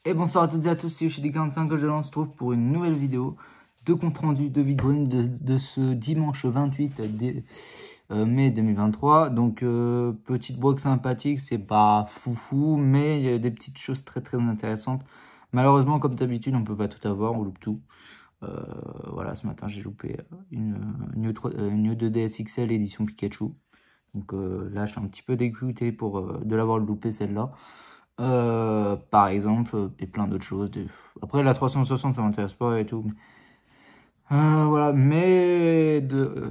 Et bonsoir à toutes et à tous, c'est Yoshidi45 que je lance, se trouve pour une nouvelle vidéo de compte rendu de vide-green de ce dimanche 28 mai 2023. Donc petite box sympathique, c'est pas foufou, mais il y a des petites choses très intéressantes. Malheureusement, comme d'habitude, on peut pas tout avoir, on loupe tout. Voilà, ce matin j'ai loupé une New 2DS XL édition Pikachu. Donc là, je suis un petit peu dégoûté de l'avoir loupé celle-là. Par exemple, et plein d'autres choses. Après, la 360, ça m'intéresse pas et tout. Voilà, mais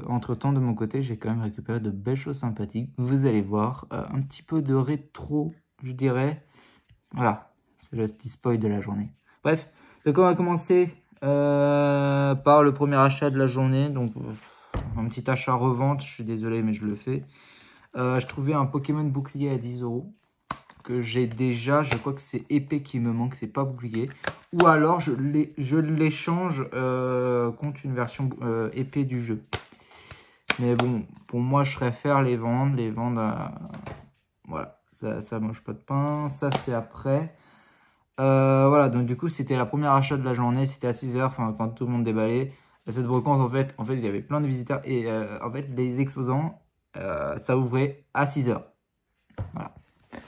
entre-temps, de mon côté, j'ai quand même récupéré de belles choses sympathiques. Vous allez voir, un petit peu de rétro, je dirais. Voilà, c'est le petit spoil de la journée. Bref, donc on va commencer par le premier achat de la journée. Donc, un petit achat revente, je suis désolé, mais je le fais. Je trouvais un Pokémon bouclier à 10 € que j'ai déjà. Je crois que c'est épée qui me manque, c'est pas bouclier. Ou alors je l'échange contre une version épée du jeu. Mais bon, pour moi, je préfère les vendre. Voilà, ça mange pas de pain. Ça, c'est après. Voilà, donc du coup, c'était la première achat de la journée. C'était à 6 h, enfin, quand tout le monde déballait. Cette brocante, en fait, il y avait plein de visiteurs. Et en fait, les exposants, ça ouvrait à 6 h. Voilà.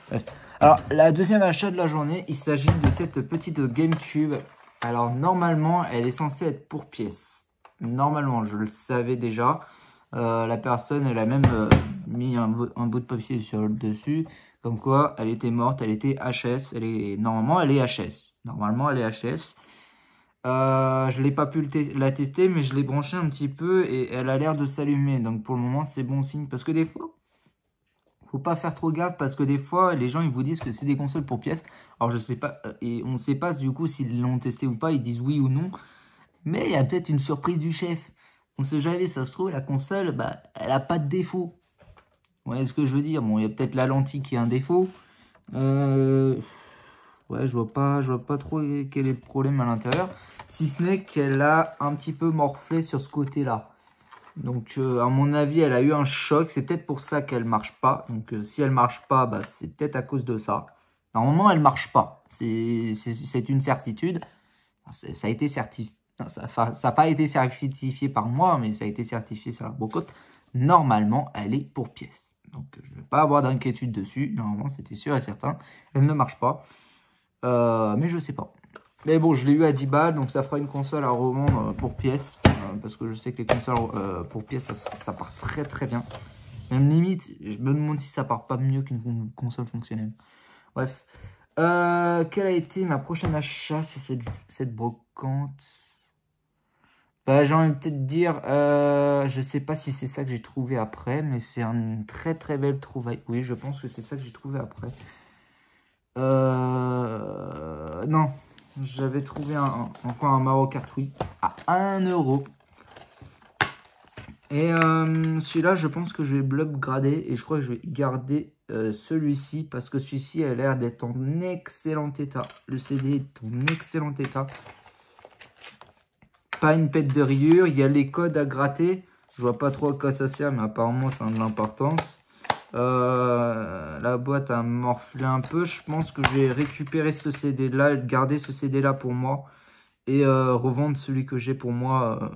Bref. Alors, la deuxième achat de la journée, il s'agit de cette petite GameCube. Alors, normalement, elle est censée être pour pièces. Normalement, je le savais déjà. La personne, elle a même mis un bout de papier sur le dessus. Comme quoi, elle était morte, elle était HS. Normalement, elle est HS. Normalement, elle est HS. Je n'ai pas pu la tester, mais je l'ai branchée un petit peu et elle a l'air de s'allumer. Donc, pour le moment, c'est bon signe. Parce que des fois, faut pas faire trop gaffe parce que des fois, les gens ils vous disent que c'est des consoles pour pièces. Alors, je sais pas, et on ne sait pas du coup s'ils l'ont testé ou pas. Ils disent oui ou non. Mais il y a peut-être une surprise du chef. On sait jamais, ça se trouve, la console, bah, elle a pas de défaut. Vous voyez ce que je veux dire? Bon, il y a peut-être la lentille qui a un défaut. Ouais, je vois pas trop quel est le problème à l'intérieur. Si ce n'est qu'elle a un petit peu morflé sur ce côté-là. Donc, à mon avis, elle a eu un choc. C'est peut-être pour ça qu'elle marche pas. Donc, si elle marche pas, bah, c'est peut-être à cause de ça. Normalement, elle marche pas. C'est une certitude. Ça a été certifié. Ça n'a pas été certifié par moi, mais ça a été certifié sur la brocante. Normalement, elle est pour pièces. Donc, je ne vais pas avoir d'inquiétude dessus. Normalement, c'était sûr et certain. Elle ne marche pas. Mais je sais pas. Mais bon, je l'ai eu à 10 balles, donc ça fera une console à revendre pour pièces. Parce que je sais que les consoles pour pièces, ça part très bien. Même limite, je me demande si ça part pas mieux qu'une console fonctionnelle. Bref. Quel a été ma prochaine achat sur cette brocante? Bah, j'ai envie de peut-être dire, je sais pas si c'est ça que j'ai trouvé après, mais c'est une très belle trouvaille. Oui, je pense que c'est ça que j'ai trouvé après. Non, j'avais trouvé encore un Mario Kart Wii à 1 €. Et celui-là, je pense que je vais l'upgrader et je crois que je vais garder celui-ci parce que celui-ci a l'air d'être en excellent état. Le CD est en excellent état. Pas une pète de rayures. Il y a les codes à gratter. Je vois pas trop à quoi ça sert, mais apparemment ça a de l'importance. La boîte a morflé un peu. Je pense que je vais récupérer ce CD-là, garder ce CD-là pour moi. Et revendre celui que j'ai pour moi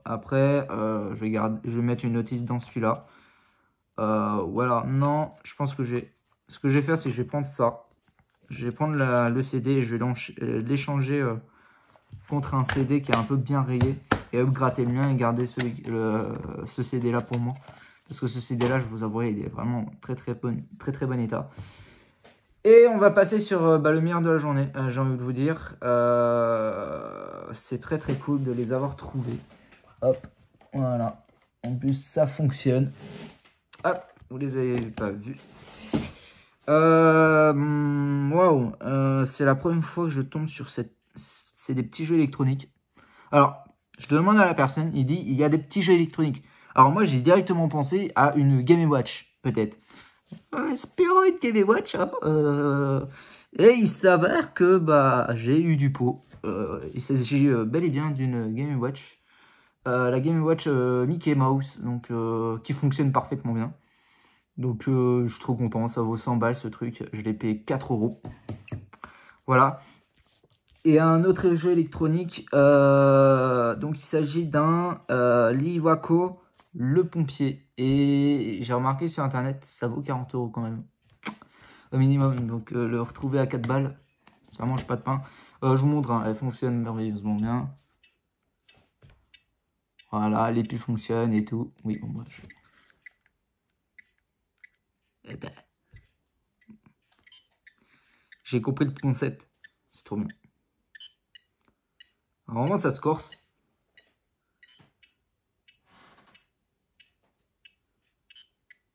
après. Je vais mettre une notice dans celui-là. Voilà, non, je pense que ce que je vais faire, c'est que je vais prendre ça. Je vais prendre le CD et je vais l'échanger contre un CD qui est un peu bien rayé. Et upgrader le mien et garder ce CD-là pour moi. Parce que ce CD-là, je vous avouerai, il est vraiment très bon état. Et on va passer sur le meilleur de la journée, j'ai envie de vous dire. C'est très cool de les avoir trouvés. Hop, voilà. En plus, ça fonctionne. Hop, vous les avez pas vus. Waouh, c'est la première fois que je tombe sur c'est des petits jeux électroniques. Alors, je demande à la personne, il dit, il y a des petits jeux électroniques. Alors moi, j'ai directement pensé à une Game & Watch, peut-être. Spiro Game & Watch, hein, et il s'avère que bah, j'ai eu du pot. Il s'agit bel et bien d'une Game & Watch. La Game & Watch Mickey Mouse, donc, qui fonctionne parfaitement bien. Donc je suis trop content, ça vaut 100 balles ce truc. Je l'ai payé 4 €. Voilà. Et un autre jeu électronique, donc il s'agit d'un Liwako, le pompier. Et j'ai remarqué sur internet, ça vaut 40 € quand même, au minimum. Donc le retrouver à 4 balles, ça mange pas de pain. Je vous montre, hein, elle fonctionne merveilleusement bien. Voilà, les piles fonctionnent et tout. Oui, bon, bref. Eh ben, j'ai compris le concept, c'est trop bien. Alors, vraiment, ça se corse.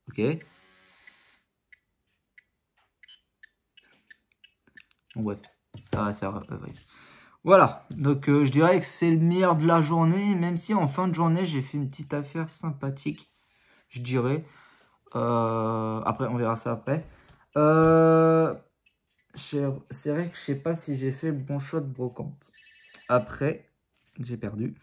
Ok. Bon, bref, ça va. Ouais. Voilà, donc je dirais que c'est le meilleur de la journée, même si en fin de journée, j'ai fait une petite affaire sympathique, je dirais. Après, on verra ça après. C'est vrai que je sais pas si j'ai fait le bon choix de brocante. Après, j'ai perdu.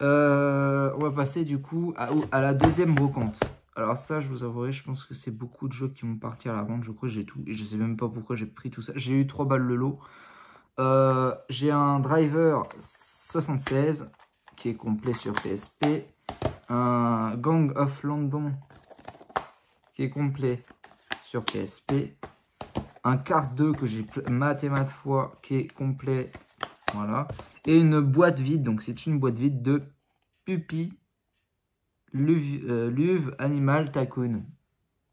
On va passer du coup à la deuxième brocante. Alors ça, je vous avouerai, je pense que c'est beaucoup de jeux qui vont partir à la vente. Je crois que j'ai tout. Et je sais même pas pourquoi j'ai pris tout ça. J'ai eu 3 balles le lot. J'ai un driver 76 qui est complet sur PSP. Un Gang of London qui est complet sur PSP. Un Cart 2 que j'ai mat et mat fois qui est complet. Voilà. Et une boîte vide. Donc c'est une boîte vide de Puppy Luve Animal Tycoon.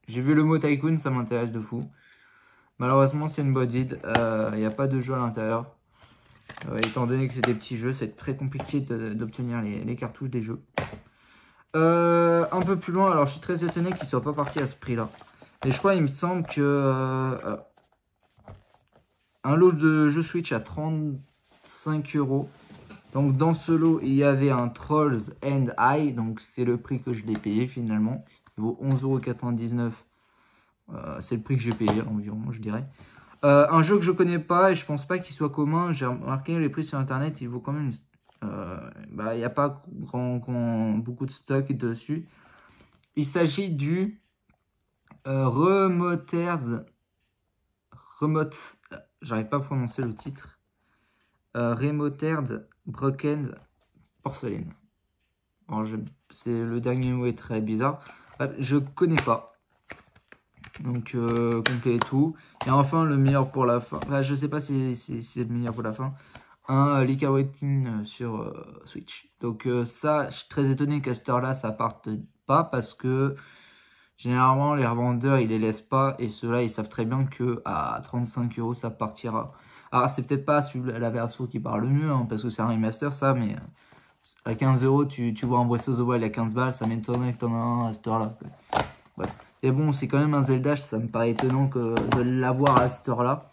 J'ai vu le mot Tycoon, ça m'intéresse de fou. Malheureusement, c'est une boîte vide. Il n'y a pas de jeu à l'intérieur. Étant donné que c'est des petits jeux, c'est très compliqué d'obtenir les cartouches des jeux. Un peu plus loin, alors je suis très étonné qu'ils ne soient pas partis à ce prix-là. Et je crois, il me semble que un lot de jeux Switch à 35 €. Donc dans ce lot, il y avait un Trolls and I. Donc c'est le prix que je l'ai payé finalement. Il vaut 11,99 €. C'est le prix que j'ai payé environ, je dirais. Un jeu que je connais pas et je pense pas qu'il soit commun. J'ai remarqué les prix sur internet, il vaut quand même. Il n'y a pas beaucoup de stock dessus. Il s'agit du j'arrive pas à prononcer le titre. Remotered Broken Porcelain. Le dernier mot est très bizarre. Je connais pas. Donc complet et tout. Et enfin le meilleur pour la fin. Enfin, je sais pas si c'est le meilleur pour la fin. Un Leak Awakening sur Switch. Donc ça, je suis très étonné qu'à cette heure-là, ça parte pas parce que généralement les revendeurs ils les laissent pas et ceux-là ils savent très bien que à 35 € ça partira. Alors c'est peut-être pas la version qui parle le mieux hein, parce que c'est un remaster ça, mais à 15 € tu vois un Breath of the Wild à 15 balles, ça m'étonnerait que t'en as un à cette heure-là. Ouais. Et bon, c'est quand même un Zelda, ça me paraît étonnant de l'avoir à cette heure-là.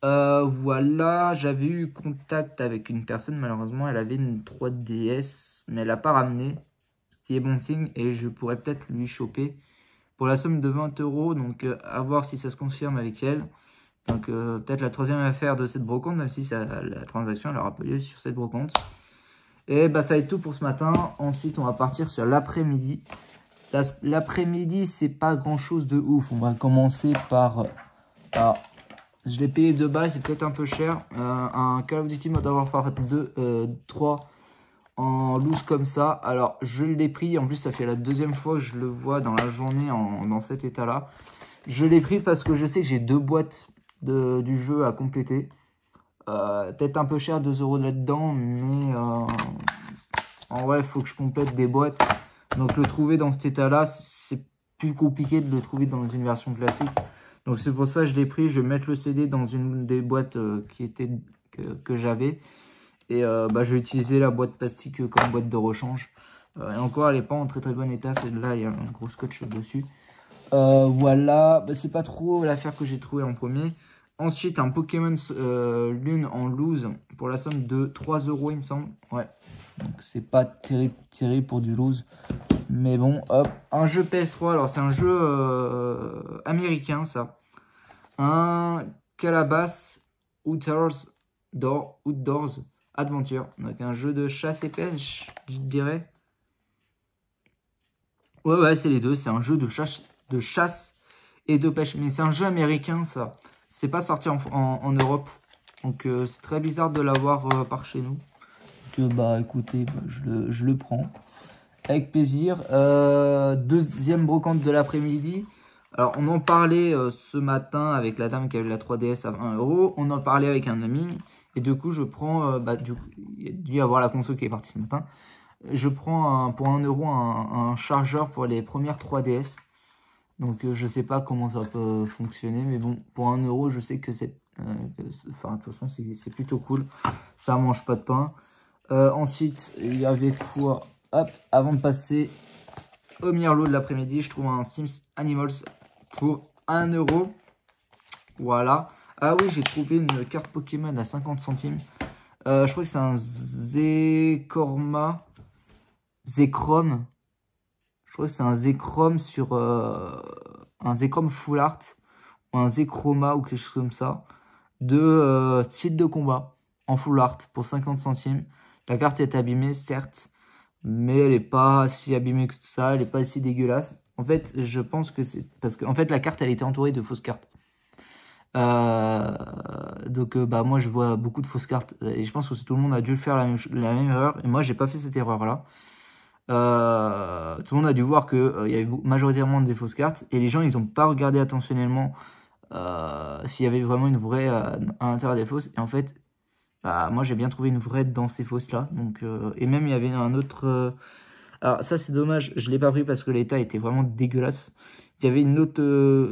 Voilà, j'avais eu contact avec une personne, malheureusement, elle avait une 3DS, mais elle n'a pas ramené, ce qui est bon signe, et je pourrais peut-être lui choper pour la somme de 20 €, donc à voir si ça se confirme avec elle. Donc peut-être la troisième affaire de cette brocante, même si la transaction elle aura pas lieu sur cette brocante. Et bah ça va être tout pour ce matin. Ensuite, on va partir sur l'après-midi. L'après-midi, c'est pas grand-chose de ouf. On va commencer par... Alors, je l'ai payé 2 balles, c'est peut-être un peu cher. Un Call of Duty Modern Warfare 3 en loose comme ça. Alors, je l'ai pris. En plus, ça fait la deuxième fois que je le vois dans la journée dans cet état-là. Je l'ai pris parce que je sais que j'ai 2 boîtes du jeu à compléter. Peut-être un peu cher, 2 € là-dedans, mais en vrai, il faut que je complète des boîtes. Donc, le trouver dans cet état-là, c'est plus compliqué de le trouver dans une version classique. Donc, c'est pour ça que je l'ai pris. Je vais mettre le CD dans une des boîtes que j'avais. Et je vais utiliser la boîte plastique comme boîte de rechange. Et encore, elle n'est pas en très très bon état. Celle-là, il y a un gros scotch dessus. Voilà, c'est pas trop l'affaire que j'ai trouvé en premier. Ensuite, un Pokémon Lune en loose pour la somme de 3 €, il me semble. Ouais, donc c'est pas terrible pour du loose. Mais bon, hop, un jeu PS3. Alors, c'est un jeu américain, ça. Un Calabas Outdoors Adventure. Donc, un jeu de chasse et pêche, je dirais. Ouais, c'est les deux. C'est un jeu de chasse et de pêche. Mais c'est un jeu américain, ça. C'est pas sorti en Europe. Donc c'est très bizarre de l'avoir par chez nous. Donc bah écoutez, bah, je le prends avec plaisir. Deuxième brocante de l'après-midi. Alors on en parlait ce matin avec la dame qui avait la 3DS à 20 €. On en parlait avec un ami. Et du coup je prends, du coup, il y a dû y avoir la console qui est partie ce matin. Je prends pour 1 € un chargeur pour les premières 3DS. Donc je sais pas comment ça peut fonctionner, mais bon, pour 1 € je sais que c'est... Enfin de toute façon c'est plutôt cool. Ça mange pas de pain. Ensuite il y avait quoi? Hop, avant de passer au meilleur lot de l'après-midi, je trouve un Sims Animals pour 1 €. Voilà. Ah oui, j'ai trouvé une carte Pokémon à 50 centimes. Je crois que c'est un Zekrom. Je crois que c'est un Zekrom sur un Zekrom Full Art ou un Zekroma ou quelque chose comme ça de style de combat en Full Art pour 50 centimes. La carte est abîmée, certes, mais elle n'est pas si abîmée que ça, elle n'est pas si dégueulasse. En fait, je pense que c'est parce que en fait la carte elle était entourée de fausses cartes. Donc bah moi je vois beaucoup de fausses cartes et je pense que tout le monde a dû faire la même erreur et moi j'ai pas fait cette erreur là. Tout le monde a dû voir que il y avait majoritairement des fausses cartes et les gens ils ont pas regardé attentionnellement s'il y avait vraiment une vraie à l'intérieur des fausses et en fait bah, moi j'ai bien trouvé une vraie dans ces fausses là donc et même il y avait un autre alors ça c'est dommage, je l'ai pas pris parce que l'état était vraiment dégueulasse. Il y avait une autre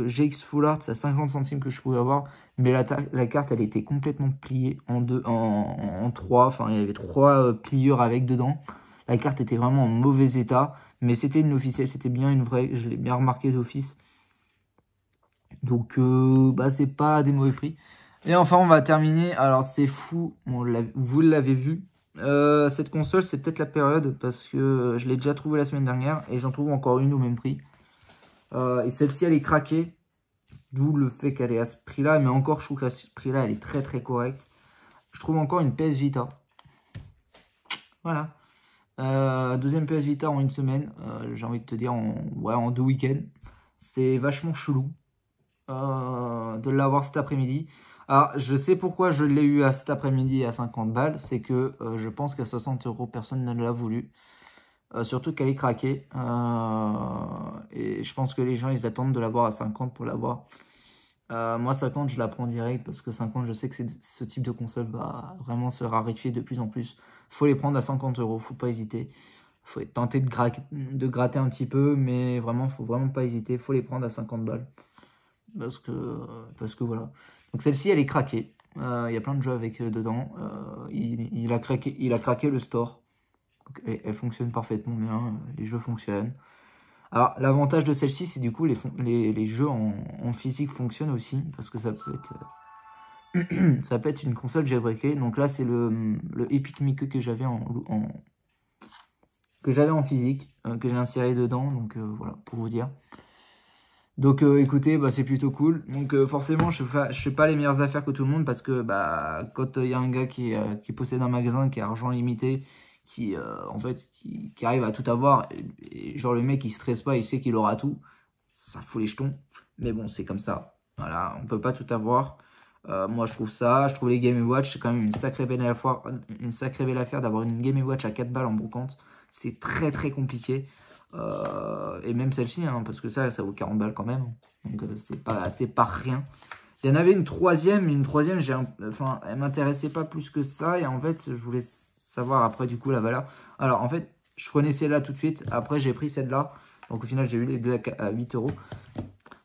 GX Full Art à 50 centimes que je pouvais avoir, mais la carte elle était complètement pliée en trois, enfin il y avait 3 pliures avec dedans. La carte était vraiment en mauvais état, mais c'était une officielle, c'était bien une vraie, je l'ai bien remarqué d'office. Donc bah c'est pas des mauvais prix. Et enfin on va terminer, alors c'est fou, bon, vous l'avez vu. Cette console c'est peut-être la période parce que je l'ai déjà trouvé la semaine dernière et j'en trouve encore une au même prix. Et celle-ci elle est craquée, d'où le fait qu'elle est à ce prix là, mais encore je trouve qu'à ce prix là elle est très très correcte. Je trouve encore une PS Vita. Voilà. Deuxième PS Vita en une semaine, j'ai envie de te dire en 2 week-ends. C'est vachement chelou de l'avoir cet après-midi. Alors je sais pourquoi je l'ai eu à cet après-midi à 50 balles, c'est que je pense qu'à 60 € personne ne l'a voulu. Surtout qu'elle est craquée. Et je pense que les gens ils attendent de l'avoir à 50 pour l'avoir. Moi 50 je la prends direct parce que 50 je sais que ce type de console va vraiment se raréfier de plus en plus. Faut les prendre à 50 €, faut pas hésiter. Faut tenter de gratter un petit peu, mais vraiment faut vraiment pas hésiter. Faut les prendre à 50 balles. Parce que voilà. Donc celle-ci elle est craquée. Il y a plein de jeux avec dedans. Il a craqué le store. Donc, elle fonctionne parfaitement bien, les jeux fonctionnent. Alors l'avantage de celle-ci, c'est du coup les jeux en physique fonctionnent aussi, parce que ça peut être une console jailbreakée. Donc là c'est le Epic Mickey que j'avais en physique, que j'ai inséré dedans, donc voilà, pour vous dire. Donc écoutez, bah, c'est plutôt cool. Donc forcément, je fais pas les meilleures affaires que tout le monde, parce que bah, quand il y a un gars qui possède un magasin, qui a argent limité, en fait qui arrive à tout avoir, et genre le mec il stresse pas, il sait qu'il aura tout, ça fout les jetons. Mais bon, c'est comme ça, voilà, on peut pas tout avoir. Moi je trouve les Game & Watch c'est quand même une sacrée belle affaire d'avoir une Game & Watch à 4 balles en brocante. C'est très très compliqué. Et même celle-ci, hein, parce que ça vaut 40 balles quand même, donc c'est pas rien. Il y en avait une troisième, mais une troisième, enfin, elle m'intéressait pas plus que ça, et en fait, je voulais savoir après du coup la valeur. Alors en fait, je prenais celle-là tout de suite, après j'ai pris celle-là, donc au final j'ai eu les deux à 8 €.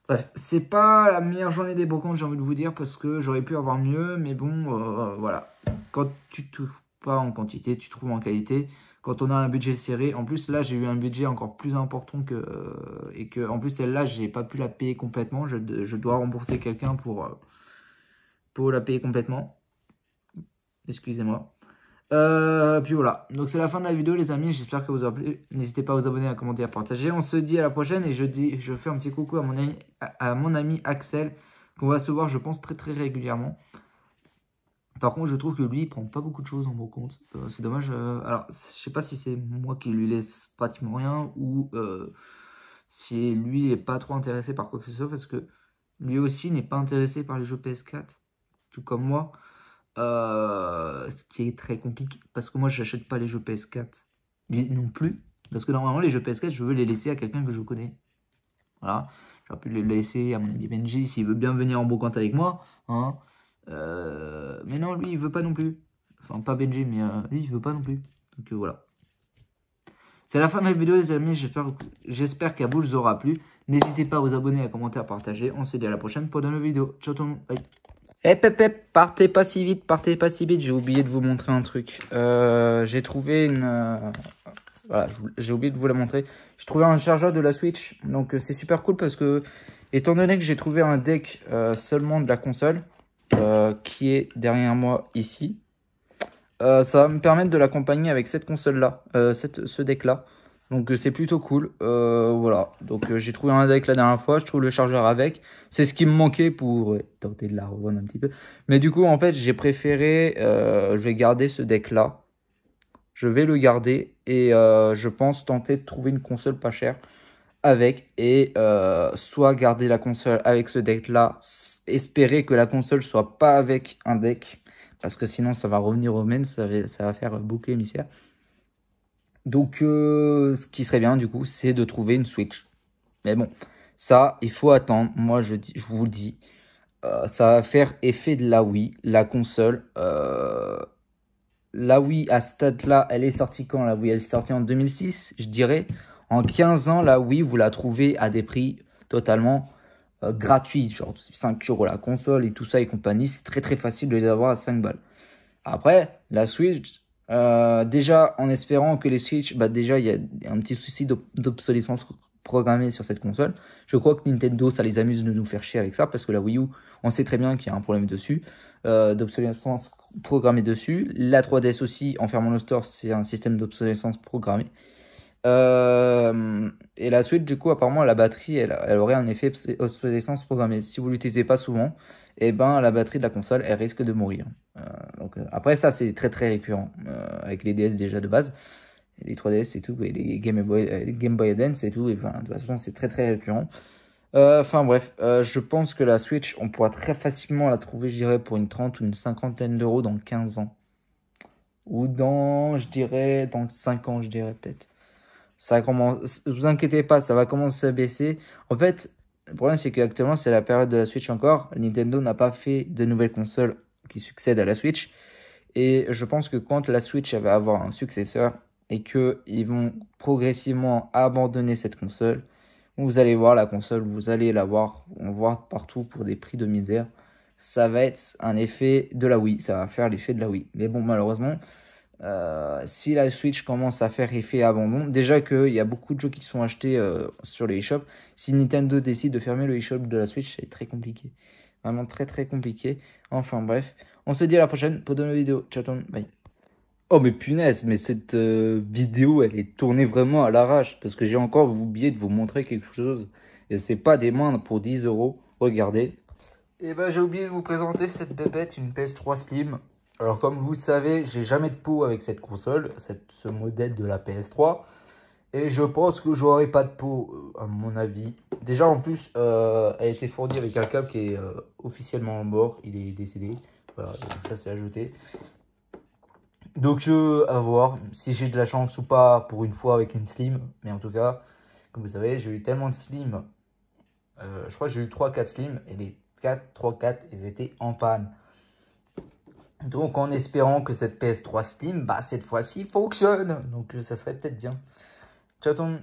Bref, c'est pas la meilleure journée des brocantes, j'ai envie de vous dire, parce que j'aurais pu avoir mieux, mais bon, voilà. Quand tu trouves pas en quantité, tu trouves en qualité. Quand on a un budget serré, en plus là j'ai eu un budget encore plus important et que en plus celle-là j'ai pas pu la payer complètement. Je dois rembourser quelqu'un pour la payer complètement. Excusez-moi. Puis voilà, donc c'est la fin de la vidéo les amis, j'espère que vous aurez plu. N'hésitez pas à vous abonner, à commenter, à partager. On se dit à la prochaine et je fais un petit coucou à mon ami Axel, qu'on va se voir je pense très très régulièrement. Par contre je trouve que lui il prend pas beaucoup de choses en brocante, c'est dommage. Alors je sais pas si c'est moi qui lui laisse pratiquement rien ou si lui est pas trop intéressé par quoi que ce soit, parce que lui aussi n'est pas intéressé par les jeux PS4, tout comme moi. Ce qui est très compliqué. Parce que moi, je n'achète pas les jeux PS4. Lui non plus. Parce que normalement, les jeux PS4, je veux les laisser à quelqu'un que je connais. Voilà. J'aurais pu les laisser à mon ami Benji s'il veut bien venir en brocante avec moi. Hein. Mais non, lui, il veut pas non plus. Enfin, pas Benji, mais lui, il veut pas non plus. Donc voilà. C'est la fin de la vidéo, les amis. J'espère qu'elle vous aura plu. N'hésitez pas à vous abonner, à commenter, à partager. On se dit à la prochaine pour de nouvelles vidéos. Ciao tout le monde. Bye. Partez pas si vite, partez pas si vite. J'ai oublié de vous montrer un truc. J'ai trouvé une... Voilà, j'ai oublié de vous la montrer. J'ai trouvé un chargeur de la Switch. Donc c'est super cool parce que, étant donné que j'ai trouvé un deck seulement de la console, qui est derrière moi ici, ça va me permettre de l'accompagner avec cette console-là, ce deck-là. Donc c'est plutôt cool. Voilà, donc j'ai trouvé un deck la dernière fois, je trouve le chargeur avec. C'est ce qui me manquait pour tenter de la revendre un petit peu. Mais du coup, en fait, j'ai préféré, je vais garder ce deck-là. Je vais le garder et je pense tenter de trouver une console pas chère avec. Et soit garder la console avec ce deck-là, espérer que la console soit pas avec un deck. Parce que sinon, ça va revenir au main, ça va faire boucler émissaire. Donc, ce qui serait bien, du coup, c'est de trouver une Switch. Mais bon, ça, il faut attendre. Moi, je vous le dis, ça va faire effet de la Wii, la console. La Wii, à ce stade-là, elle est sortie quand? La Wii, elle est sortie en 2006, je dirais. En 15 ans, la Wii, vous la trouvez à des prix totalement gratuits. Genre 5 € la console et tout ça et compagnie. C'est très, très facile de les avoir à 5 balles. Après, la Switch... déjà, en espérant que les Switch, bah déjà, il y a un petit souci d'obsolescence programmée sur cette console. Je crois que Nintendo, ça les amuse de nous faire chier avec ça, parce que la Wii U, on sait très bien qu'il y a un problème dessus, d'obsolescence programmée dessus. La 3DS aussi, en fermant le store, c'est un système d'obsolescence programmée. Et la Switch, du coup, apparemment, la batterie, elle aurait un effet obsolescence programmée. Si vous l'utilisez pas souvent, et ben la batterie de la console, elle risque de mourir. Après ça, c'est très très récurrent avec les DS déjà de base, les 3DS et tout, et les Game Boy Advance et tout. Et, enfin, de toute façon, c'est très très récurrent. Enfin bref, je pense que la Switch, on pourra très facilement la trouver, je dirais, pour une 30 ou une cinquantaine d'euros dans 15 ans. Ou dans, je dirais, dans 5 ans, je dirais peut-être. Ça commence, vous inquiétez pas, ça va commencer à baisser. En fait, le problème, c'est qu'actuellement, c'est la période de la Switch encore. Nintendo n'a pas fait de nouvelles consoles qui succèdent à la Switch. Et je pense que quand la Switch va avoir un successeur et qu'ils vont progressivement abandonner cette console, vous allez voir la console, vous allez la voir, on voit partout pour des prix de misère. Ça va être un effet de la Wii, ça va faire l'effet de la Wii. Mais bon, malheureusement, si la Switch commence à faire effet abandon, déjà qu'il y a beaucoup de jeux qui sont achetés sur le eShop, si Nintendo décide de fermer le eShop de la Switch, c'est très compliqué. Vraiment très très compliqué. Enfin bref, on se dit à la prochaine pour de nouvelles vidéos. Ciao tout le monde, bye. Oh mais punaise, mais cette vidéo elle est tournée vraiment à l'arrache parce que j'ai encore oublié de vous montrer quelque chose et c'est pas des moindres pour 10 €. Regardez. Et ben j'ai oublié de vous présenter cette bébête, une PS3 Slim. Alors comme vous le savez, j'ai jamais de peau avec cette console, ce modèle de la PS3. Et je pense que j'aurai pas de peau, à mon avis. Déjà en plus, elle a été fournie avec un câble qui est officiellement mort, il est décédé. Voilà, donc ça c'est ajouté. Donc à voir si j'ai de la chance ou pas pour une fois avec une Slim. Mais en tout cas, comme vous savez, j'ai eu tellement de Slim. Je crois que j'ai eu 3-4 Slim et les 3-4, ils étaient en panne. Donc en espérant que cette PS3 Slim, bah cette fois-ci fonctionne. Donc ça serait peut-être bien. Ciao tout le monde.